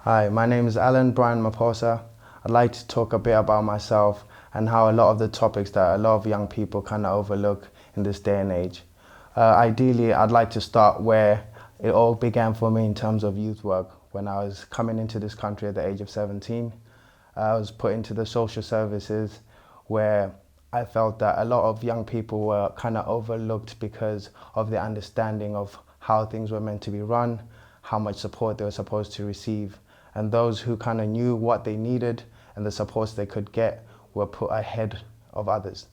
Hi, my name is Alan Brian Maposa. I'd like to talk a bit about myself and how a lot of the topics that a lot of young people kind of overlook in this day and age. Ideally, I'd like to start where it all began for me in terms of youth work. When I was coming into this country at the age of 17, I was put into the social services where I felt that a lot of young people were kind of overlooked because of the understanding of how things were meant to be run, how much support they were supposed to receive, and those who kind of knew what they needed and the supports they could get were put ahead of others.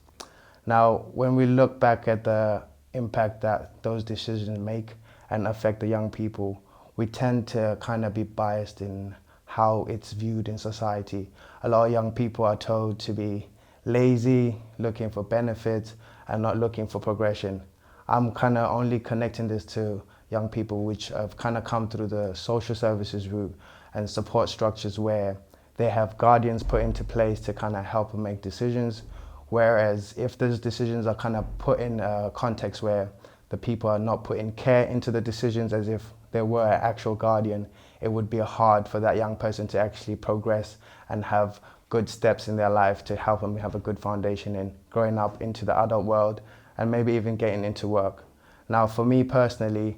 Now, when we look back at the impact that those decisions make and affect the young people, we tend to kind of be biased in how it's viewed in society. A lot of young people are told to be lazy, looking for benefits, and not looking for progression. I'm kind of only connecting this to young people which have kind of come through the social services route and support structures where they have guardians put into place to kind of help them make decisions. Whereas if those decisions are kind of put in a context where the people are not putting care into the decisions as if they were an actual guardian, it would be hard for that young person to actually progress and have good steps in their life to help them have a good foundation in growing up into the adult world and maybe even getting into work. Now, for me personally,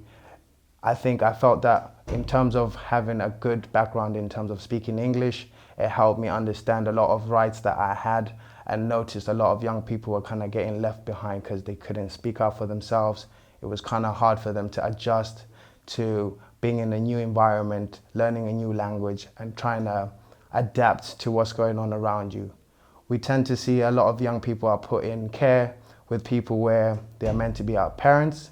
I think I felt that in terms of having a good background in terms of speaking English, it helped me understand a lot of rights that I had and noticed a lot of young people were kind of getting left behind because they couldn't speak up for themselves. It was kind of hard for them to adjust to being in a new environment, learning a new language, and trying to adapt to what's going on around you. We tend to see a lot of young people are put in care with people where they're meant to be our parents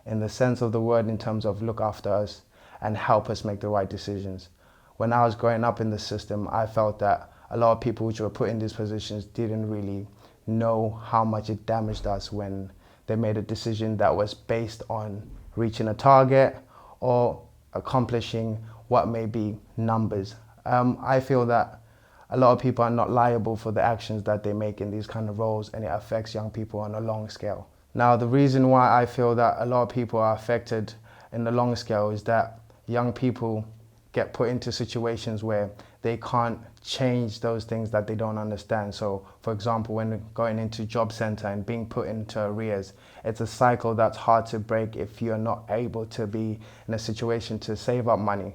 in the sense of the word in terms of look after us and help us make the right decisions. When I was growing up in the system, I felt that a lot of people which were put in these positions didn't really know how much it damaged us when they made a decision that was based on reaching a target or accomplishing what may be numbers. I feel that a lot of people are not liable for the actions that they make in these kind of roles, and it affects young people on a long scale. Now, the reason why I feel that a lot of people are affected in the long scale is that young people get put into situations where they can't change those things that they don't understand. So, for example, when going into job center and being put into arrears, it's a cycle that's hard to break if you're not able to be in a situation to save up money.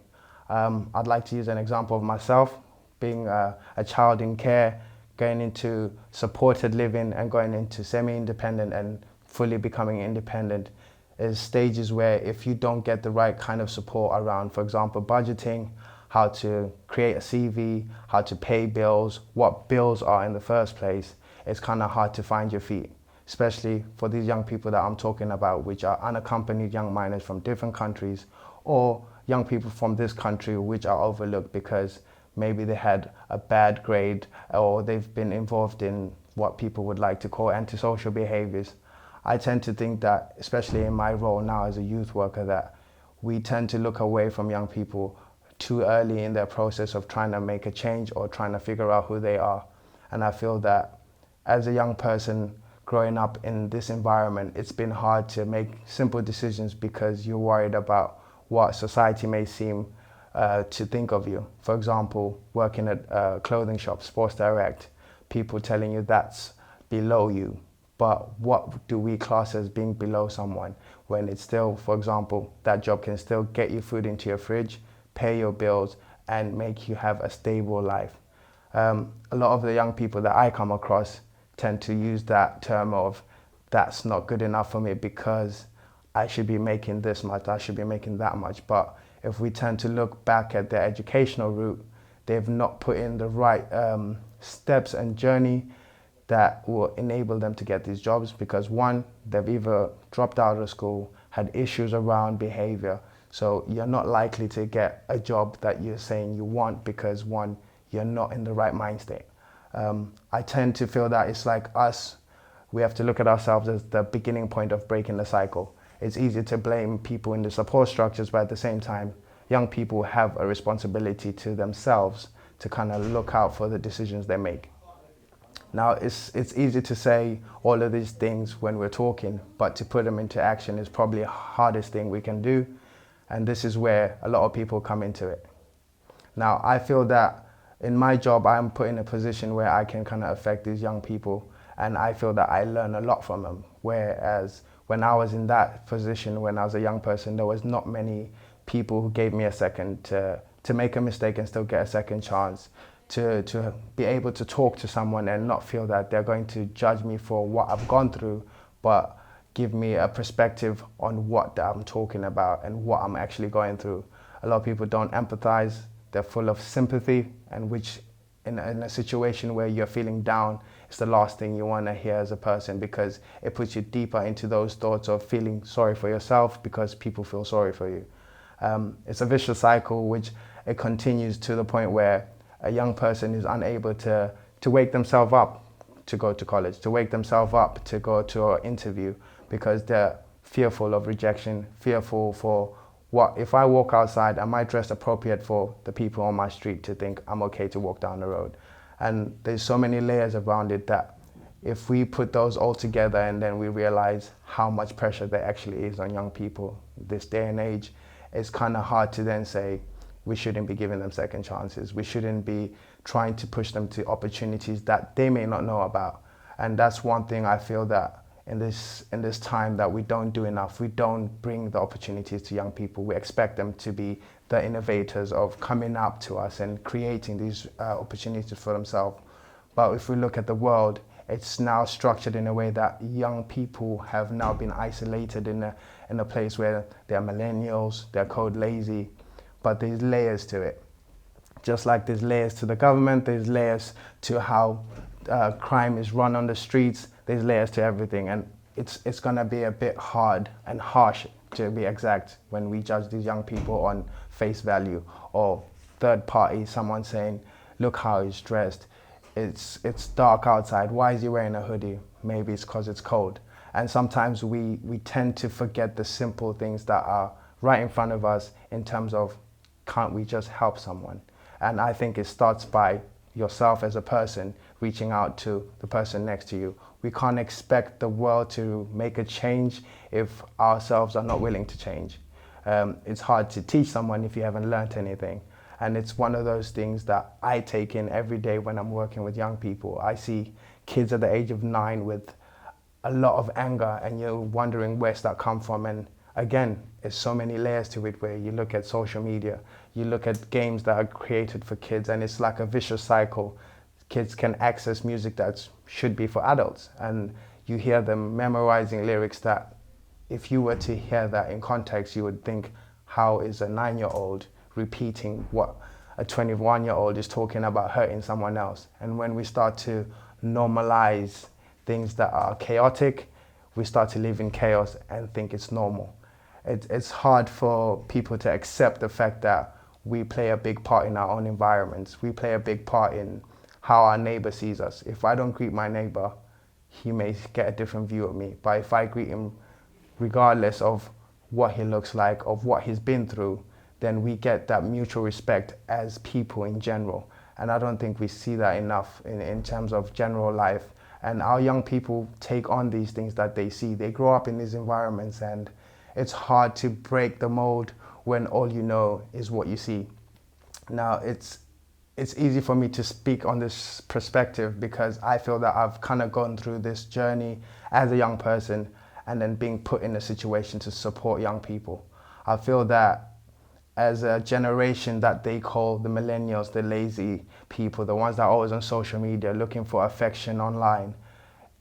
I'd like to use an example of myself being a child in care, going into supported living and going into semi-independent and fully becoming independent is stages where if you don't get the right kind of support around, for example, budgeting, how to create a CV, how to pay bills, what bills are in the first place, it's kind of hard to find your feet, especially for these young people that I'm talking about, which are unaccompanied young minors from different countries or young people from this country which are overlooked because maybe they had a bad grade or they've been involved in what people would like to call antisocial behaviors. I tend to think that, especially in my role now as a youth worker, that we tend to look away from young people too early in their process of trying to make a change or trying to figure out who they are. And I feel that as a young person growing up in this environment, it's been hard to make simple decisions because you're worried about what society may seem to think of you. For example, working at a clothing shop, Sports Direct, people telling you that's below you. But what do we class as being below someone when it's still, for example, that job can still get you food into your fridge, pay your bills, and make you have a stable life? A lot of the young people that I come across tend to use that term of that's not good enough for me because I should be making this much, I should be making that much. But if we tend to look back at their educational route, they've not put in the right steps and journey that will enable them to get these jobs because one, they've either dropped out of school, had issues around behavior. So you're not likely to get a job that you're saying you want because one, you're not in the right mind state. I tend to feel that it's like us, we have to look at ourselves as the beginning point of breaking the cycle. It's easy to blame people in the support structures, but at the same time, young people have a responsibility to themselves to kind of look out for the decisions they make. Now, it's easy to say all of these things when we're talking, but to put them into action is probably the hardest thing we can do. And this is where a lot of people come into it. Now, I feel that in my job, I'm put in a position where I can kind of affect these young people, and I feel that I learn a lot from them. Whereas when I was in that position, when I was a young person, there was not many people who gave me a second to make a mistake and still get a second chance, to be able to talk to someone and not feel that they're going to judge me for what I've gone through, but give me a perspective on what I'm talking about and what I'm actually going through. A lot of people don't empathize, they're full of sympathy, and which in a situation where you're feeling down, it's the last thing you want to hear as a person, because it puts you deeper into those thoughts of feeling sorry for yourself because people feel sorry for you. It's a vicious cycle which it continues to the point where a young person is unable to wake themselves up to go to college, to wake themselves up to go to an interview, because they're fearful of rejection, fearful for what if I walk outside, am I dressed appropriate for the people on my street to think I'm okay to walk down the road? And there's so many layers around it that if we put those all together and then we realize how much pressure there actually is on young people this day and age, it's kind of hard to then say we shouldn't be giving them second chances. We shouldn't be trying to push them to opportunities that they may not know about. And that's one thing I feel that in this time that we don't do enough. We don't bring the opportunities to young people. We expect them to be the innovators of coming up to us and creating these opportunities for themselves. But if we look at the world, it's now structured in a way that young people have now been isolated in a place where they're millennials, they're code lazy, but there's layers to it. Just like there's layers to the government, there's layers to how crime is run on the streets, there's layers to everything, and it's gonna be a bit hard and harsh, to be exact, when we judge these young people on face value or third party, someone saying, look how he's dressed, it's dark outside, why is he wearing a hoodie? Maybe it's because it's cold. And sometimes we tend to forget the simple things that are right in front of us in terms of, can't we just help someone? And I think it starts by yourself as a person reaching out to the person next to you. We can't expect the world to make a change if ourselves are not willing to change. It's hard to teach someone if you haven't learned anything. And it's one of those things that I take in every day when I'm working with young people. I see kids at the age of 9 with a lot of anger, and you're wondering where's that come from. And again, there's so many layers to it, where you look at social media, you look at games that are created for kids, and it's like a vicious cycle. Kids can access music that should be for adults, and you hear them memorizing lyrics that if you were to hear that in context, you would think, how is a 9-year-old repeating what a 21-year-old is talking about hurting someone else? And when we start to normalize things that are chaotic, we start to live in chaos and think it's normal. It's hard for people to accept the fact that we play a big part in our own environments. We play a big part in how our neighbor sees us. If I don't greet my neighbor, he may get a different view of me. But if I greet him regardless of what he looks like, of what he's been through, then we get that mutual respect as people in general. And I don't think we see that enough in terms of general life. And our young people take on these things that they see. They grow up in these environments, and it's hard to break the mold when all you know is what you see. Now, it's easy for me to speak on this perspective because I feel that I've kind of gone through this journey as a young person and then being put in a situation to support young people. I feel that as a generation that they call the millennials, the lazy people, the ones that are always on social media looking for affection online,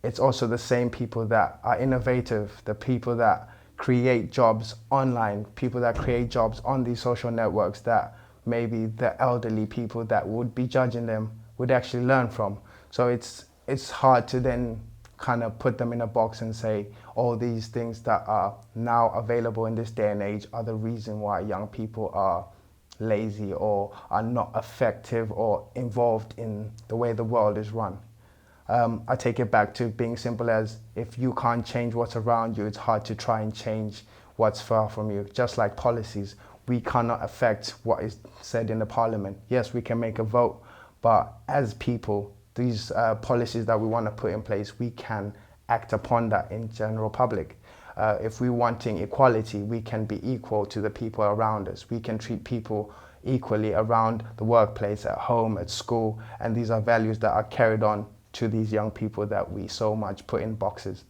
it's also the same people that are innovative, the people that create jobs online, people that create jobs on these social networks that maybe the elderly people that would be judging them would actually learn from. So it's hard to then kind of put them in a box and say all these things that are now available in this day and age are the reason why young people are lazy or are not effective or involved in the way the world is run. I take it back to being simple as, if you can't change what's around you, it's hard to try and change what's far from you. Just like policies, we cannot affect what is said in the parliament. Yes, we can make a vote, but as people, these policies that we want to put in place, we can act upon that in general public. If we're wanting equality, we can be equal to the people around us. We can treat people equally around the workplace, at home, at school, and these are values that are carried on to these young people that we so much put in boxes.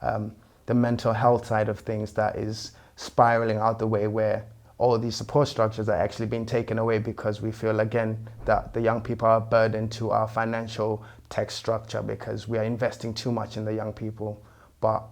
The mental health side of things that is spiraling out the way, where all these support structures are actually being taken away because we feel again that the young people are a burden to our financial tech structure because we are investing too much in the young people. But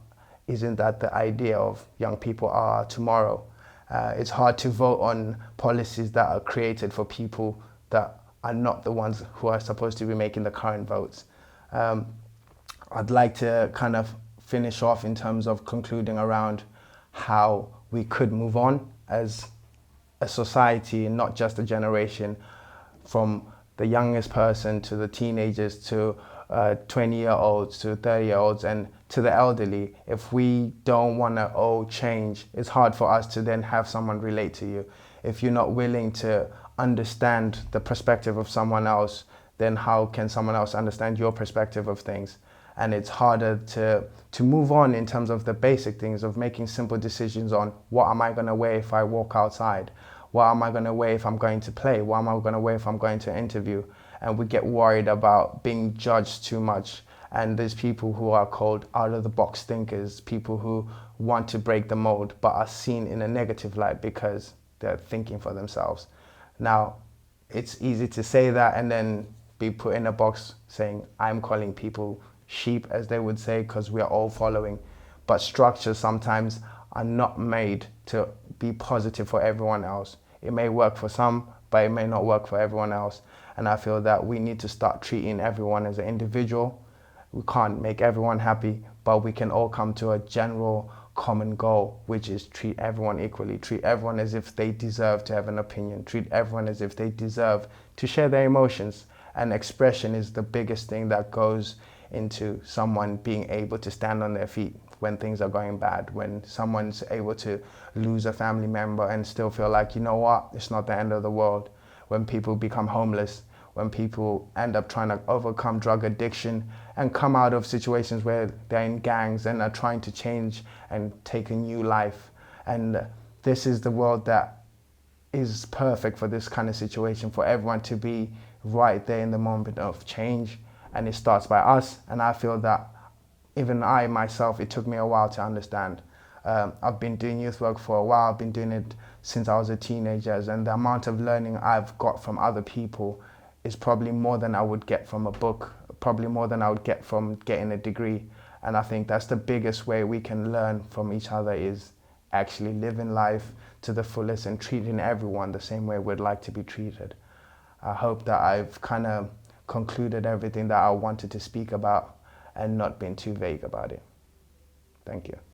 isn't that the idea of young people are tomorrow? It's hard to vote on policies that are created for people that are not the ones who are supposed to be making the current votes. I'd like to kind of finish off in terms of concluding around how we could move on as a society and not just a generation, from the youngest person to the teenagers to 20-year-olds to 30-year-olds and to the elderly. If we don't want to all change, it's hard for us to then have someone relate to you. If you're not willing to understand the perspective of someone else, then how can someone else understand your perspective of things? And it's harder to move on in terms of the basic things of making simple decisions on what am I going to wear if I walk outside? What am I going to wear if I'm going to play? What am I going to wear if I'm going to interview? And we get worried about being judged too much. And there's people who are called out of the box thinkers, people who want to break the mold but are seen in a negative light because they're thinking for themselves. Now, it's easy to say that and then be put in a box saying, I'm calling people sheep, as they would say, because we are all following. But structures sometimes are not made to be positive for everyone else. It may work for some, but it may not work for everyone else. And I feel that we need to start treating everyone as an individual. We can't make everyone happy, but we can all come to a general common goal, which is treat everyone equally, treat everyone as if they deserve to have an opinion, treat everyone as if they deserve to share their emotions. And expression is the biggest thing that goes into someone being able to stand on their feet when things are going bad, when someone's able to lose a family member and still feel like, you know what, it's not the end of the world. When people become homeless, when people end up trying to overcome drug addiction and come out of situations where they're in gangs and are trying to change and take a new life. And this is the world that is perfect for this kind of situation, for everyone to be right there in the moment of change. And it starts by us. And I feel that even I myself, it took me a while to understand. I've been doing youth work for a while. I've been doing it since I was a teenager, and the amount of learning I've got from other people is probably more than I would get from a book, probably more than I would get from getting a degree. And I think that's the biggest way we can learn from each other, is actually living life to the fullest and treating everyone the same way we'd like to be treated. I hope that I've kind of concluded everything that I wanted to speak about and not been too vague about it. Thank you.